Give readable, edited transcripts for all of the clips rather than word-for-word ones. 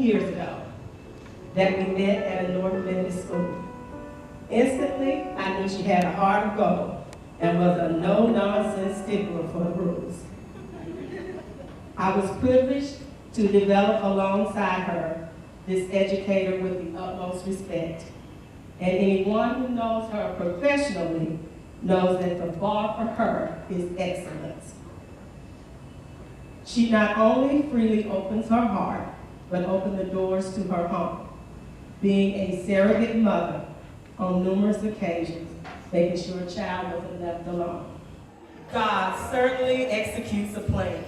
years ago that we met at a North Methodist school. Instantly, I knew she had a heart of gold and was a no-nonsense stickler for the rules. I was privileged to develop alongside her this educator with the utmost respect. And anyone who knows her professionally knows that the bar for her is excellence. She not only freely opens her heart, but opens the doors to her home, being a surrogate mother on numerous occasions, making sure a child wasn't left alone. God certainly executes a plan.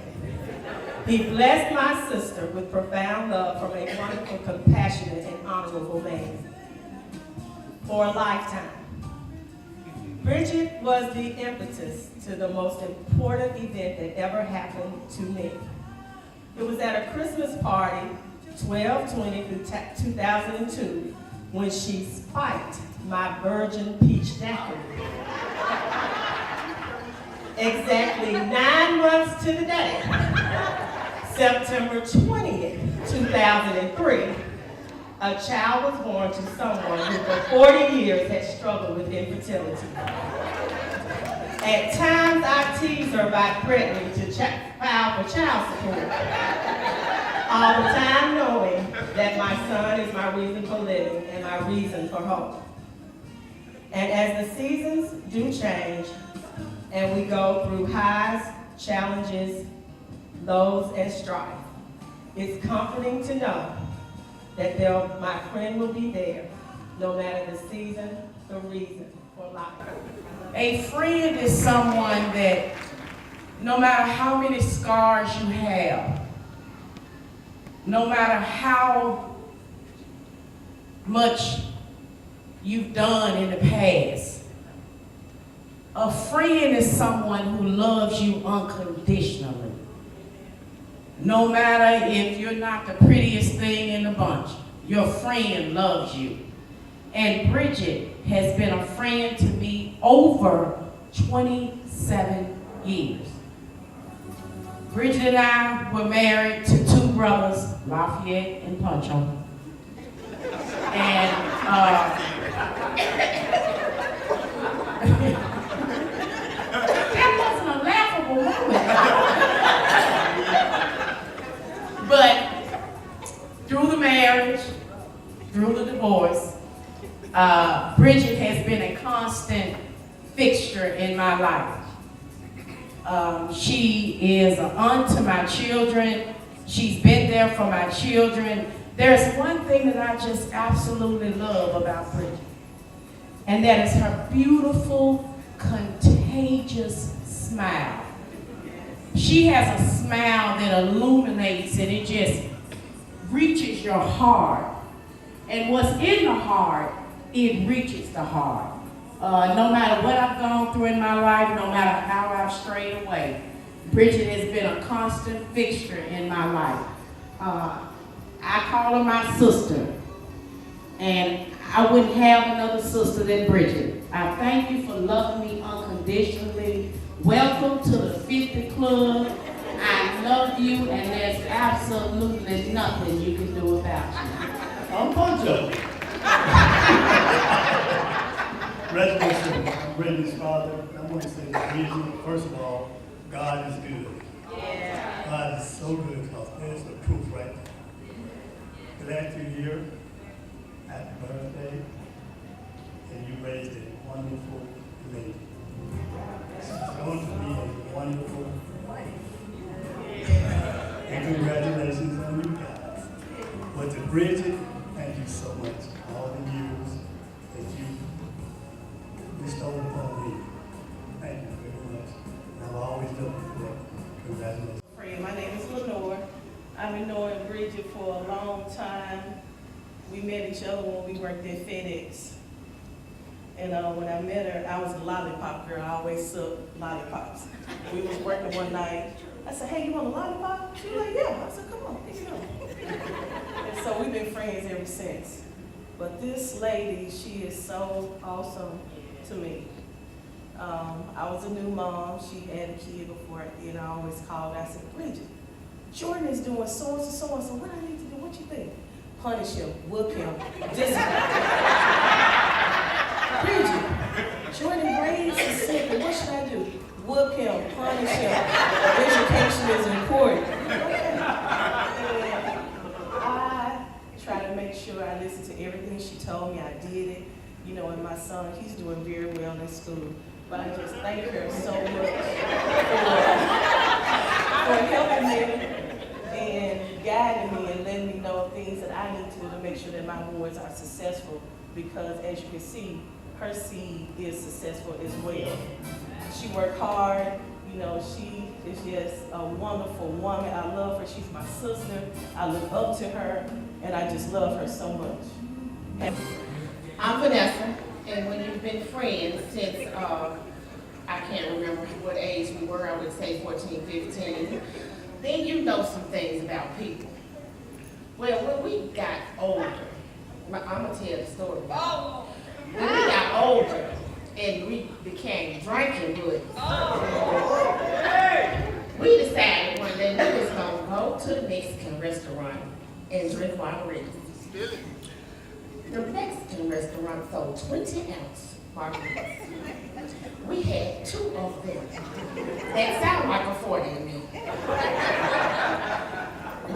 He blessed my sister with profound love from a wonderful, compassionate, and honorable man for a lifetime. Bridget was the impetus to the most important event that ever happened to me. It was at a Christmas party, 12/20 through 2002, when she spiked my virgin peach daiquiri. Exactly 9 months to the day, September 20th, 2003, a child was born to someone who for 40 years had struggled with infertility. At times, I teased her by threatening to file for child support, all the time knowing that my son is my reason for living and my reason for hope. And as the seasons do change, and we go through highs, challenges, lows, and strife, it's comforting to know that my friend will be there, no matter the season, the reason for life. A friend is someone that, no matter how many scars you have, no matter how much you've done in the past, a friend is someone who loves you unconditionally. No matter if you're not the prettiest thing in the bunch, your friend loves you. And Bridget has been a friend to me over 27 years. Bridget and I were married to two brothers, Lafayette and Pancho. And that wasn't a laughable moment. But through the marriage, through the divorce, Bridget has been a constant fixture in my life. She is an aunt to my children. She's been there for my children. There's one thing that I just absolutely love about Bridget, and that is her beautiful, contagious smile. She has a smile that illuminates and it just reaches your heart. And what's in the heart, it reaches the heart. No matter what I've gone through in my life, no matter how I've strayed away, Bridget has been a constant fixture in my life. I call her my sister, and I wouldn't have another sister than Bridget. I thank you for loving me unconditionally. Welcome to the 50 Club. I love you, and there's absolutely nothing you can do about it. I'm Pancho. Congratulations, I'm Bridget's father. I want to say to Bridget, first of all, God is good. Yeah. God is so good because there's the proof right there. Glad you're here. Happy birthday. And you raised a wonderful lady. She's going to be a wonderful wife. And congratulations on you guys. But to Bridget, thank you so much. All the years that you bestowed upon me. Thank you very much. And I've always loved you for that. Congratulations. My name is Lenore. I've been knowing Bridget for a long time. We met each other when we worked at FedEx. And when I met her, I was a lollipop girl. I always sucked lollipops. We was working one night. I said, hey, you want a lollipop? She was like, yeah. I said, come on, here you go. And so we've been friends ever since. But this lady, she is so awesome to me. I was a new mom. She had a kid before, and I always called. I said, Bridget, Jordan is doing so-and-so, so-and-so. What I need to do? What you think? Punish him, whoop him, discipline. Bridget, Jordan grades is simple. What should I do? Whoop him, punish him. Education is important. And I try to make sure I listen to everything she told me. I did it. You know, and my son, he's doing very well in school. But I just thank her so much for helping me and guiding me and letting me know things that I need to do to make sure that my boys are successful. Because as you can see, her seed is successful as well. She worked hard. You know, she is just a wonderful woman. I love her. She's my sister. I look up to her, and I just love her so much. I'm Vanessa, and when you've been friends since, I can't remember what age we were, I would say 14, 15, then you know some things about people. Well, when we got older, I'm gonna tell the story. When we got older and we became drinking buddies, we decided one day we was gonna go to the Mexican restaurant and drink margaritas. The Mexican restaurant sold 20-ounce margaritas. We had 2 of them. That sounded like a 40 to me.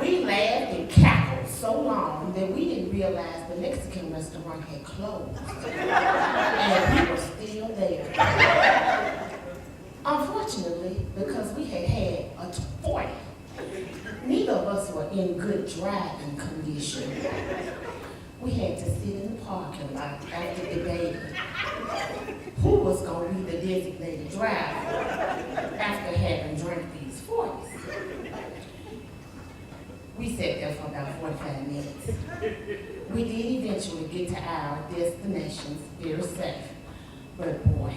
We laughed and cackled so long that we didn't realize the Mexican restaurant had closed. And we were still there. Unfortunately, because we had had a 40, neither of us were in good driving condition. We had to sit in the parking lot after debating who was going to be the designated driver after having drank these 40s. We sat there for about 45 minutes. We did eventually get to our destinations very safe. But boy,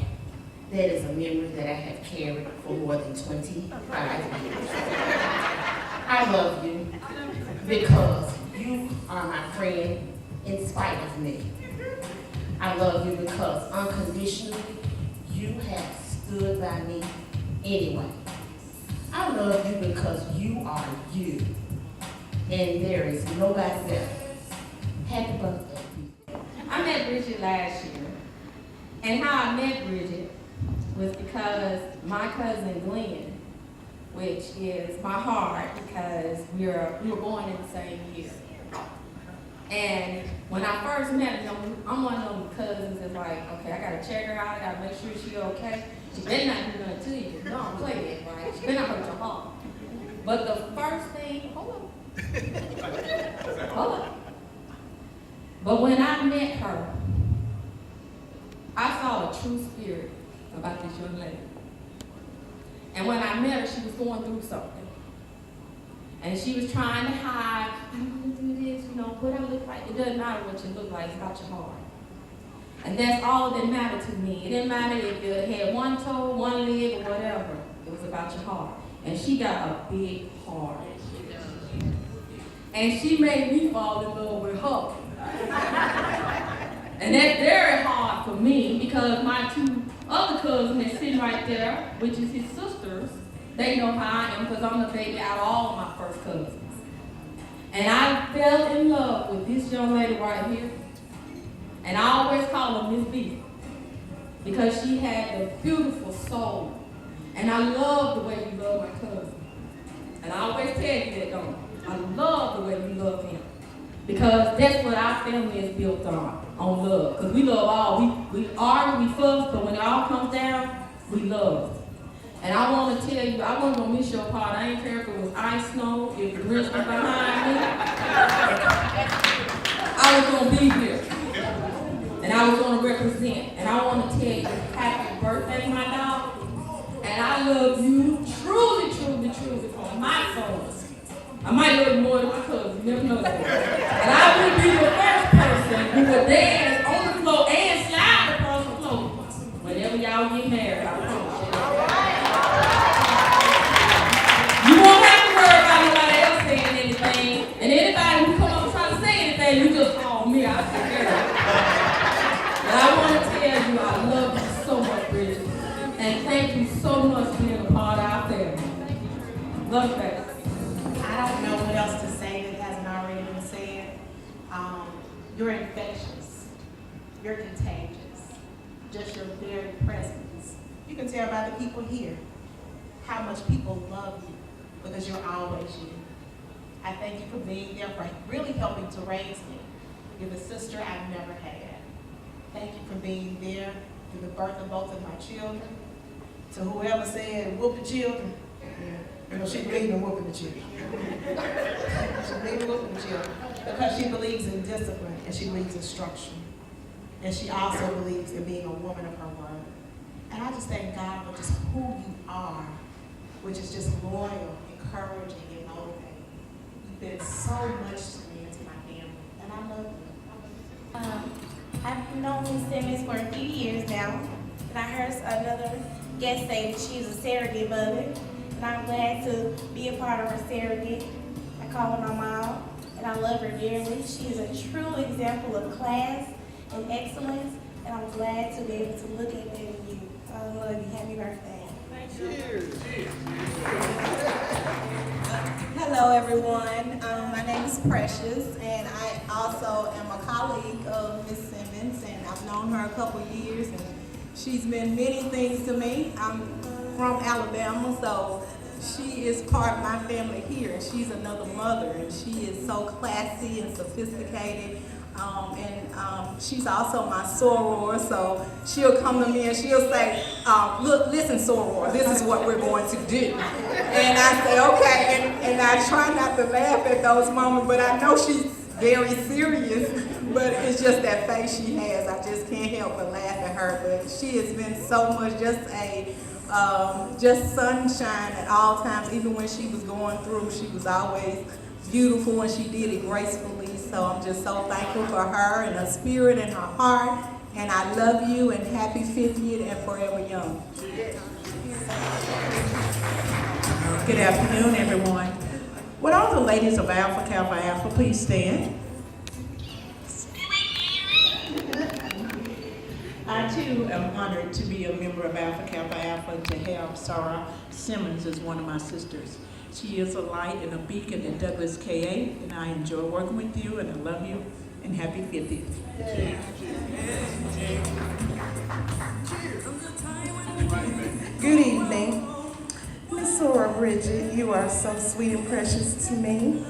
that is a memory that I have carried for more than 25 years. I love you because you are my friend in spite of me. I love you because unconditionally, you have stood by me anyway. I love you because you are you, and there is nobody better. Happy birthday. I met Bridget last year, and how I met Bridget was because my cousin Glenn, which is my heart because we were born in the same year. And when I first met her, I'm one of them cousins that's like, okay, I gotta check her out, I gotta make sure she's okay. She better not do nothing to you. Don't play that, right? She better not hurt your heart. But the first thing, hold on. But when I met her, I saw a true spirit about this young lady. And when I met her, she was going through something. And she was trying to hide, I don't want to do this, you know, what I look like. It doesn't matter what you look like, it's about your heart. And that's all that mattered to me. It didn't matter if you had one toe, one leg, or whatever. It was about your heart. And she got a big heart. And she made me fall in love with her. And that's very hard for me because my 2 other cousins that's sitting right there, which is his sisters, they know how I am because I'm the baby out of all my first cousins. And I fell in love with this young lady right here. And I always call her Miss B because she had a beautiful soul. And I love the way you love my cousin. And I always tell you that, don't I? I love the way you love him. Because that's what our family is built on love. Because we love all. We argue, we fuss, but when it all comes down, we love. And I want to tell you, I wasn't going to miss your part. I ain't care if it was ice, snow, if the Grinch was behind me. I was going to be here. And I was going to represent. And I want to tell you, happy birthday, my dog. And I love you truly, truly, truly from my soul. I might love you more than my cousin, you never know that. And I will be the first person who will dance on the floor and slide across the floor whenever y'all get married, I promise you. You won't have to worry about nobody else saying anything. And anybody who come up and try to say anything, you just call me, I'll take care of it. But I want to tell you, I love you so much, Bridget. And thank you so much for being a part of our family. Love you, baby. I say that hasn't already been said. You're infectious. You're contagious. Just your very presence. You can tell by the people here how much people love you because you're always you. I thank you for being there, for really helping to raise me. You're the sister I've never had. Thank you for being there through the birth of both of my children. To whoever said, whoop the children, you know, she believed in whooping the children. She believed in whooping the children because she believes in discipline and she believes in structure. And she also believes in being a woman of her word. And I just thank God for just who you are, which is just loyal, encouraging, and motivating. You've been so much to me and to my family, and I love you. I've known Ms. Simmons for a few years now, and I heard another guest say that she's a surrogate mother, and I'm glad to be a part of her surrogate. I call her my mom, and I love her dearly. She is a true example of class and excellence, and I'm glad to be able to look at that in you. I love you. Happy birthday. Hello, everyone. My name is Precious, and I also am a colleague of Ms. Simmons, and I've known her a couple of years, and she's been many things to me. I'm from Alabama, so she is part of my family here, and she's another mother, and she is so classy and sophisticated. She's also my soror, so she'll come to me and she'll say, look, listen, soror, this is what we're going to do. And I say, okay, and I try not to laugh at those moments, but I know she's very serious, but it's just that face she has. I just can't help but laugh at her, but she has been so much just sunshine at all times. Even when she was going through, she was always beautiful and she did it gracefully. So I'm just so thankful for her and her spirit and her heart. And I love you and happy 50th and forever young. Good afternoon, everyone. Would all the ladies of Alpha Kappa Alpha please stand? I too am honored to be a member of Alpha Kappa Alpha and to have Sarah Simmons as one of my sisters. She is a light and a beacon in Douglas KA, and I enjoy working with you, and I love you, and happy 50th. Good evening. Miss Sora Bridget, you are so sweet and precious to me.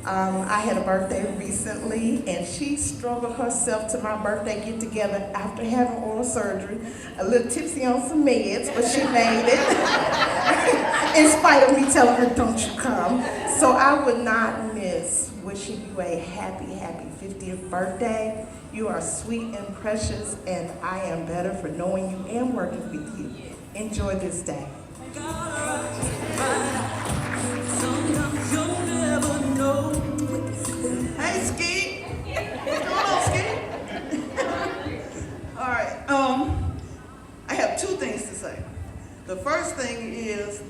I had a birthday recently, and she struggled herself to my birthday get-together after having oral surgery. A little tipsy on some meds, but she made it. In spite of me telling her, don't you come. So I would not miss wishing you a happy, happy 50th birthday. You are sweet and precious, and I am better for knowing you and working with you. Enjoy this day. Hey, Ski. What's going on, Ski? All right. I have two things to say. The first thing is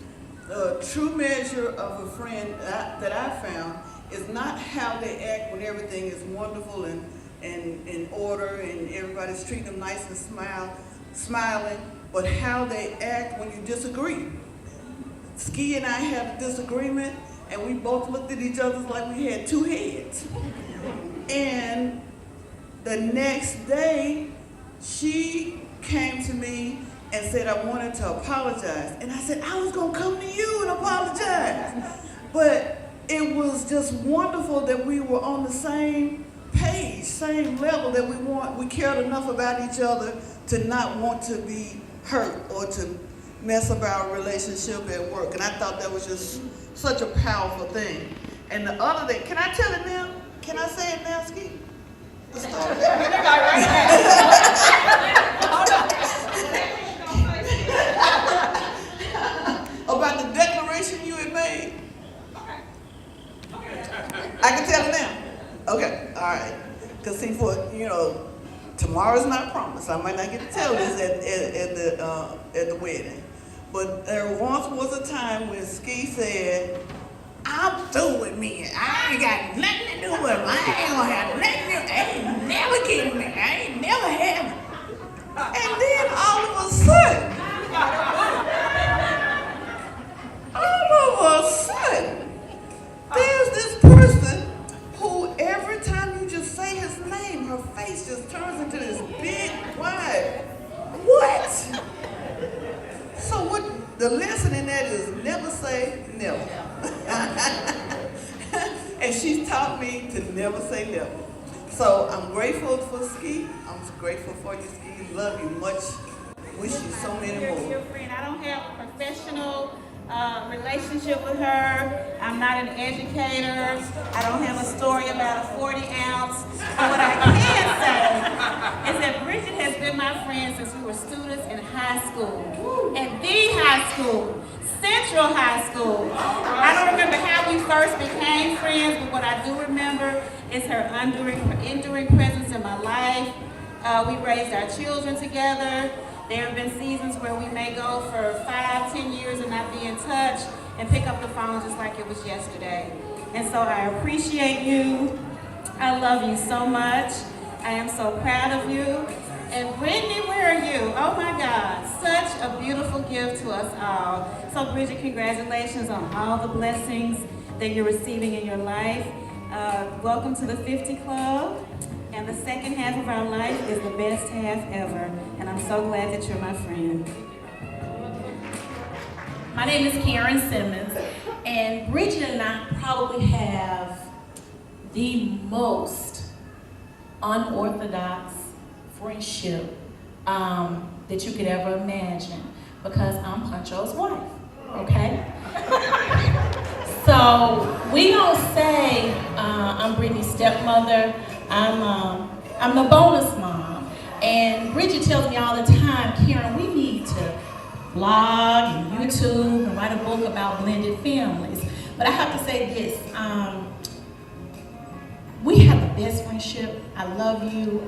the true measure of a friend that I found is not how they act when everything is wonderful and in order and everybody's treating them nice and smiling, but how they act when you disagree. Ski and I had a disagreement, and we both looked at each other like we had two heads. And the next day, she came to me and said I wanted to apologize. And I said, I was gonna come to you and apologize. But it was just wonderful that we were on the same page, same level, that we cared enough about each other to not want to be hurt or to mess up our relationship at work. And I thought that was just such a powerful thing. And the other thing, can I tell it now? Can I say it now, Ski? About the declaration you had made. I can tell it now. Okay, all right. Because see, tomorrow's not promised. I might not get to tell this at the wedding. But there once was a time when Ski said, I'm through with men. I ain't got nothing to do with them. I ain't gonna have nothing to do. I ain't never getting me. I ain't never having it. And then all of a sudden, there's this person taught me to never say never. So I'm grateful for Ski. I'm grateful for you, Ski. Love you much. Wish you so many Your more. friend. I don't have a professional relationship with her. I'm not an educator. I don't have a story about a 40 ounce. But what I can say is that Bridget has been my friend since we were students in high school. At the high school, Central High School. I don't remember how we first became friends, but what I do remember is her enduring presence in my life. We raised our children together. There have been seasons where we may go for 5, 10 years and not be in touch and pick up the phone just like it was yesterday. And so I appreciate you. I love you so much. I am so proud of you. And Brittany, where are you? Oh my God, such a beautiful gift to us all. So Bridget, congratulations on all the blessings that you're receiving in your life. Welcome to the 50 Club. And the second half of our life is the best half ever. And I'm so glad that you're my friend. My name is Karen Simmons, and Bridget and I probably have the most unorthodox friendship that you could ever imagine, because I'm Pancho's wife, okay? So we don't say I'm Brittany's stepmother. I'm the bonus mom. And Bridget tells me all the time, Karen, we need to blog and YouTube and write a book about blended families. But I have to say this, we have the best friendship. I love you.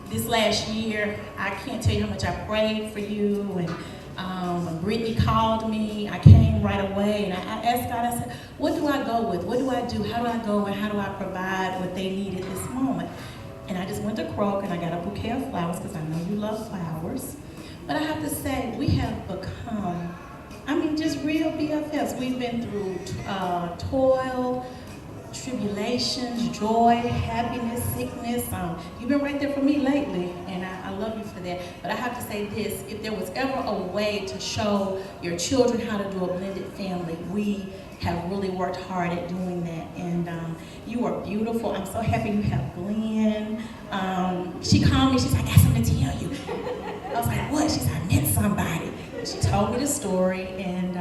This last year, I can't tell you how much I prayed for you. And when Brittany called me, I came right away and I asked God, I said, what do I go with? What do I do? How do I go and how do I provide what they need at this moment? And I just went to Kroger and I got a bouquet of flowers because I know you love flowers. But I have to say, we have become, just real BFFs. We've been through toil, tribulations, joy, happiness, sickness. You've been right there for me lately, and I love you for that. But I have to say this, if there was ever a way to show your children how to do a blended family, we have really worked hard at doing that. And you are beautiful. I'm so happy you have Glenn. She called me, she said, I got something to tell you. I was like, what? She said, I met somebody. She told me the story, and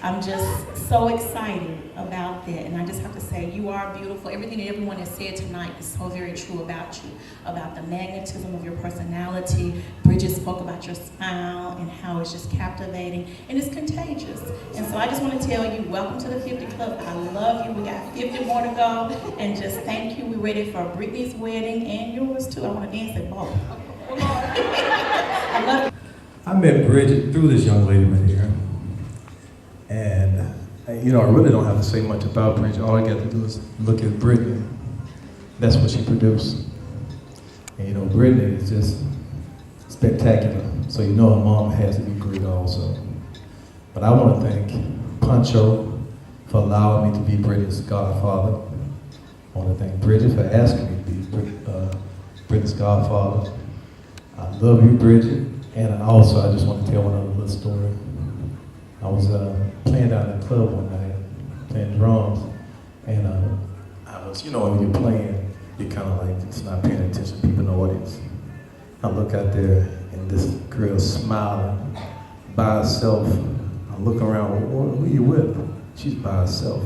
I'm just so excited about that. And I just have to say, you are beautiful. Everything that everyone has said tonight is so very true about you, about the magnetism of your personality. Bridget spoke about your smile and how it's just captivating, and it's contagious. And so I just want to tell you, welcome to the 50 Club. I love you. We got 50 more to go, and just thank you. We're ready for Brittany's wedding and yours too. I want to dance at both. I love you. I met Bridget through this young lady right here. And, I really don't have to say much about Bridget. All I got to do is look at Brittany. That's what she produced. And, Brittany is just spectacular. So, her mom has to be great also. But I want to thank Pancho for allowing me to be Brittany's godfather. I want to thank Bridget for asking me to be Brittany's godfather. I love you, Bridget. And also, I just want to tell one other little story. I was playing down in the club one night, playing drums, and I was, when you're playing, you're kind of like just not paying attention to people in the audience. I look out there, and this girl smiling by herself. I look around, who are you with? She's by herself.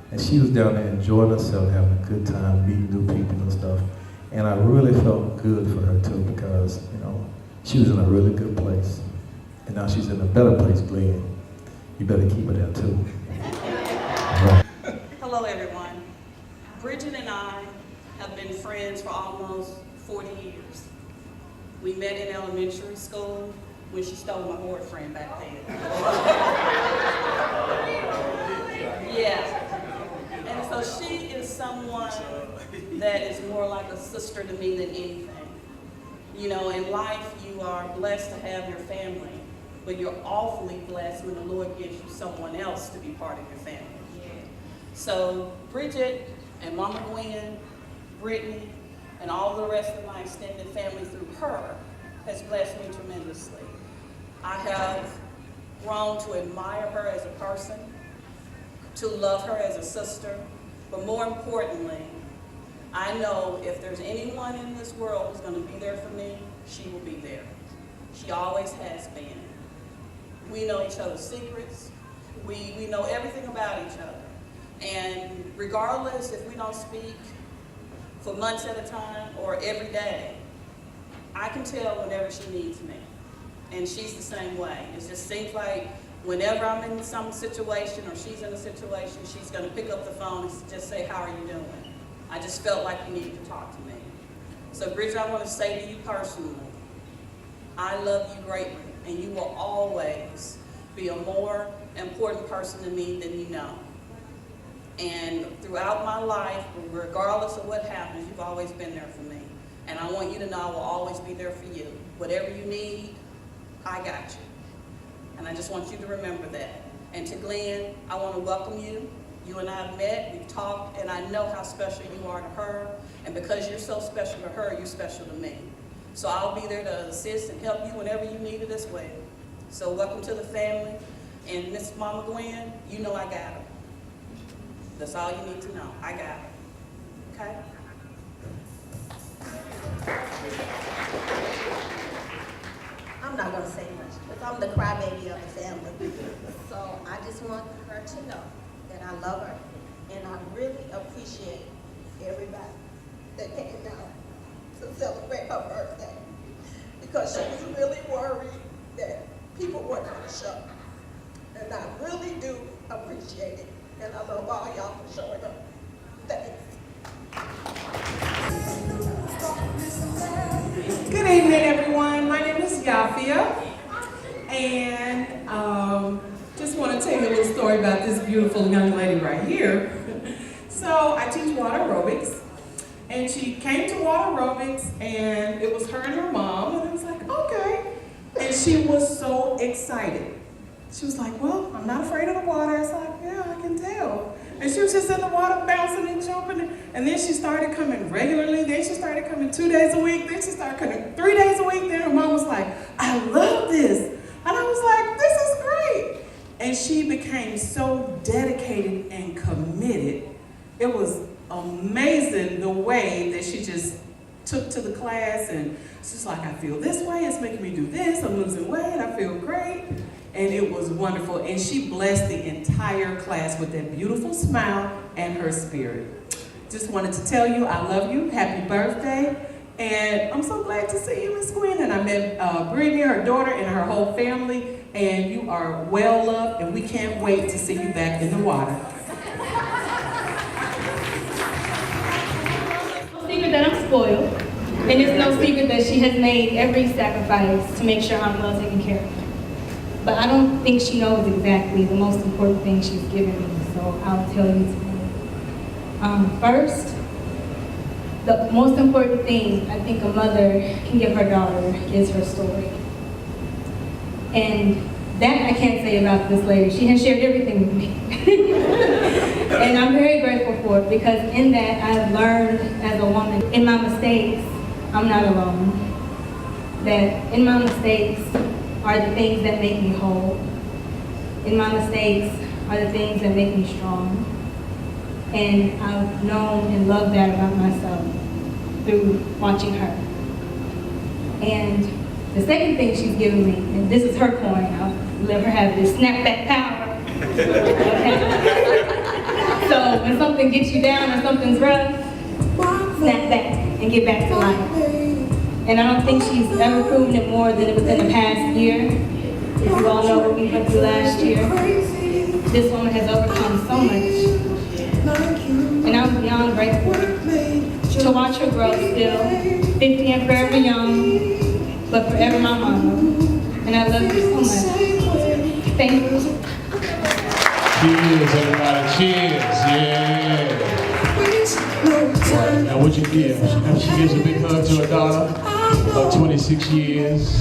And she was down there enjoying herself, having a good time, meeting new people and stuff. And I really felt good for her too, because, she was in a really good place. And now she's in a better place, Glenn. You better keep her there too. Right. Hello, everyone. Bridget and I have been friends for almost 40 years. We met in elementary school when she stole my boyfriend back then. Yeah. And so she is someone that is more like a sister to me than anything. In life, you are blessed to have your family, but you're awfully blessed when the Lord gives you someone else to be part of your family. So Bridget and Mama Gwen, Brittany, and all the rest of my extended family through her has blessed me tremendously. I have grown to admire her as a person, to love her as a sister, But more importantly, I know if there's anyone in this world who's going to be there for me, she will be there. She always has been. We know each other's secrets. We know everything about each other. And regardless if we don't speak for months at a time or every day, I can tell whenever she needs me. And she's the same way. It just seems like whenever I'm in some situation or she's in a situation, she's going to pick up the phone and just say, how are you doing? I just felt like you needed to talk to me. So Bridget, I want to say to you personally, I love you greatly, and you will always be a more important person to me than you know. And throughout my life, regardless of what happens, you've always been there for me. And I want you to know I will always be there for you. Whatever you need, I got you. And I just want you to remember that. And to Glenn, I want to welcome you. You and I have met, we've talked, and I know how special you are to her. And because you're so special to her, you're special to me. So I'll be there to assist and help you whenever you need it as well. So welcome to the family. And Miss Mama Gwen, you know I got her. That's all you need to know. I got her. Okay? I'm not going to say much because I'm the crybaby of the family. So I just want her to know that I love her and I really appreciate everybody that came down to celebrate her birthday because she was really worried that people weren't going to show. And I really do appreciate it. And I love all y'all for showing up. Thanks. Good evening, everyone. My name is Yafia, and just want to tell you a little story about this beautiful young lady right here. So I teach water aerobics, and she came to water aerobics, and it was her and her mom, and I was like, okay. And she was so excited. She was like, well, I'm not afraid of the water. I was like, yeah, I can tell. And she was just in the water bouncing and jumping. And then she started coming regularly. Then she started coming 2 days a week. Then she started coming 3 days a week. Then her mom was like, I love this. And I was like, this is great. And she became so dedicated and committed. It was amazing the way that she just took to the class. And she's like, I feel this way. It's making me do this. I'm losing weight. I feel great. And it was wonderful. And she blessed the entire class with that beautiful smile and her spirit. Just wanted to tell you, I love you. Happy birthday. And I'm so glad to see you, Miss Gwen. And I met Brittany, her daughter, and her whole family. And you are well loved, and we can't wait to see you back in the water. No secret that I'm spoiled. And it's no secret that she has made every sacrifice to make sure I'm well taken care of. But I don't think she knows exactly the most important thing she's given me, so I'll tell you today. First, the most important thing I think a mother can give her daughter is her story. And that I can't say about this lady. She has shared everything with me. And I'm very grateful for it because in that I've learned as a woman, in my mistakes, I'm not alone. That in my mistakes, are the things that make me whole. In my mistakes are the things that make me strong. And I've known and loved that about myself through watching her. And the second thing she's given me, and this is her coin, I'll let her have this snapback power. So when something gets you down or something's rough, snap back and get back to life. And I don't think she's ever proven it more than within the past year. If you all know what we went through last year, this woman has overcome so much. And I'm beyond grateful to watch her grow still, 50 and forever young, but forever my mama. And I love you so much. Thank you. Cheers, everybody. Cheers. Yeah. Right, now what you give? She gives a big hug to her daughter of 26 years.